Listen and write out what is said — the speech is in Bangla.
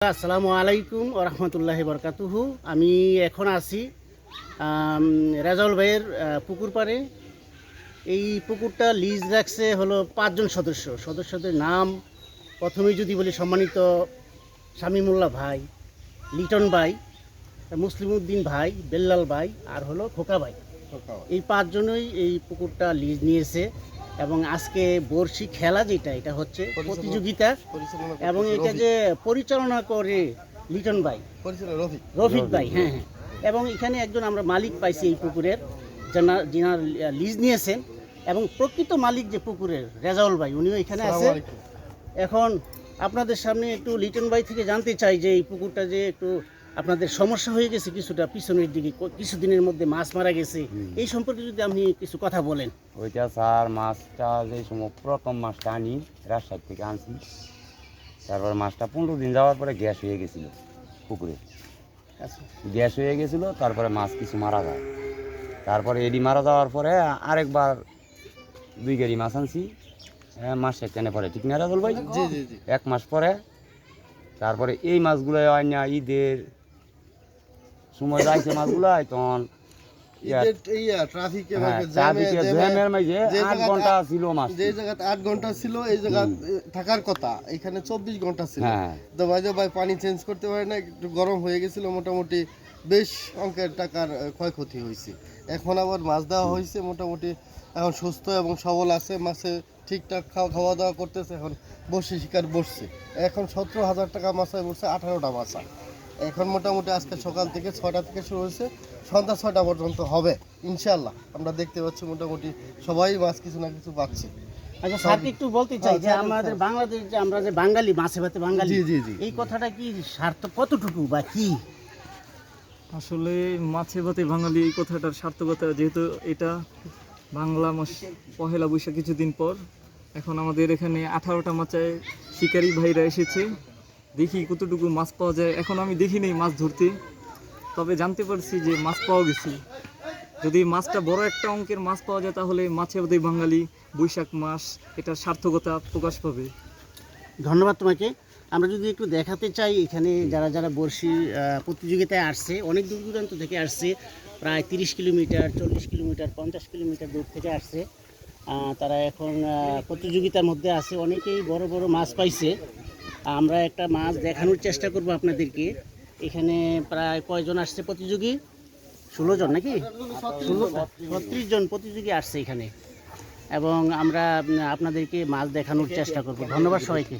আসসালামু আলাইকুম ওয়া রাহমাতুল্লাহি ওয়া বারাকাতুহু। আমি এখন আছি রেজাউল ভাইয়ের পুকুর পাড়ে। এই পুকুরটা লিজ রাখছে হলো 5 জন সদস্যদের নাম প্রথমেই যদি বলি, সম্মানিত শামীমুল্লাহ ভাই, লিটন ভাই, মুসলিম উদ্দিন ভাই, বেল্লাল ভাই আর হলো খোকা ভাই। এই 5 জনই এই পুকুরটা লিজ নিয়েছে এবং আজকে বর্ষি খেলা যেটা, এটা হচ্ছে প্রতিযোগিতা এবং এটা যে পরিচালনা করে লিটন ভাই, রফিক ভাই। হ্যাঁ হ্যাঁ, এবং এখানে একজন আমরা মালিক পাইছি এই পুকুরের, যিনার লিজ নিয়েছেন, এবং প্রকৃত মালিক যে পুকুরের রেজাউল ভাই, উনিও এখানে আছে। এখন আপনাদের সামনে একটু লিটন ভাই থেকে জানতে চাই যে এই পুকুরটা যে একটু আপনাদের সমস্যা হয়ে গেছে কিছুটা, পিছনের দিকে কিছুদিনের মধ্যে মাছ মারা গেছে, এই সম্পর্কে যদি আপনি কিছু কথা বলেন। ওইটা স্যার, মাছটা যে সময় প্রথম মাছটা আনি রাজশাহী থেকে আনছি, তারপর মাছটা 15 দিন যাওয়ার পরে গ্যাস হয়ে গেছিল পুকুরে। গ্যাস হয়ে গেছিল, তারপরে মাছ কিছু মারা যায়। তারপরে এডি মারা যাওয়ার পরে আরেকবার 2 গাড়ি মাছ আনছি, মাস একখানে পরে, ঠিক না রাজল ভাই? 1 মাস পরে তারপরে এই মাছগুলো আইনা ঈদের সময় যাইছে মাছগুলো, তখন থাকার কথা এখানে 24 ঘন্টা ছিল। তো ভাই পানি চেঞ্জ করতে পারে না, একটু গরম হয়ে গেছিল, মোটামুটি বেশ অঙ্কের টাকার ক্ষয়ক্ষতি হয়েছে। এখন আবার মাছ দেওয়া হয়েছে, মোটামুটি এখন সুস্থ এবং সবল আছে, মাছে ঠিকঠাক খাওয়া দাওয়া করতেছে। এখন বসে শিকার বসছে, এখন 17,000 টাকা মাছায় বসছে, 18টা মাছা। এখন মোটামুটি আজকে সকাল থেকে 6টা থেকে শুরু হয়েছে, সন্ধ্যা 6টা পর্যন্ত হবে ইনশাল্লাহ। আমরা দেখতে পাচ্ছি মোটামুটি সবাই মাছ কিছু না কিছু পাচ্ছে। আচ্ছা স্যার, একটু বলতে চাই যে আমাদের বাংলাদেশ, যে আমরা যে বাঙালি, মাছে ভাতে বাঙালি, এই কথাটা কি সার্থক কতটুকু বা কি? আসলে মাছে ভাতে বাঙালি এই কথাটার সার্থকতা, যেহেতু এটা বাংলা মাস পহেলা বৈশাখ কিছুদিন পর, এখন আমাদের এখানে 18টা মাচায় শিকারী ভাইরা এসেছে। দেখি কতটুকু মাছ পাওয়া যায়। এখন আমি দেখি নেই মাছ ধরতে, তবে জানতে পারছি যে মাছ পাওয়া গেছে। যদি মাছটা বড় একটা অঙ্কের মাছ পাওয়া যায়, তাহলে মাছে ভাতে বাঙালি বৈশাখ মাস এটার সার্থকতা প্রকাশ পাবে। ধন্যবাদ তোমাকে। আমরা যদি একটু দেখাতে চাই, এখানে যারা যারা বড়শি প্রতিযোগিতায় আসছে, অনেক দূর দূরান্ত থেকে আসছে, প্রায় 30 কিলোমিটার, 40 কিলোমিটার, 50 কিলোমিটার দূর থেকে আসছে। তারা এখন প্রতিযোগিতার মধ্যে আছে, অনেকেই বড় বড় মাছ পাইছে। আমরা একটা মাছ দেখানোর চেষ্টা করব আপনাদেরকে। এখানে প্রায় কয়জন আসছে প্রতিযোগী? 16 জন নাকি? 36 জন প্রতিযোগী আসছে এখানে, এবং আমরা আপনাদেরকে মাছ দেখানোর চেষ্টা করব। ধন্যবাদ সবাইকে।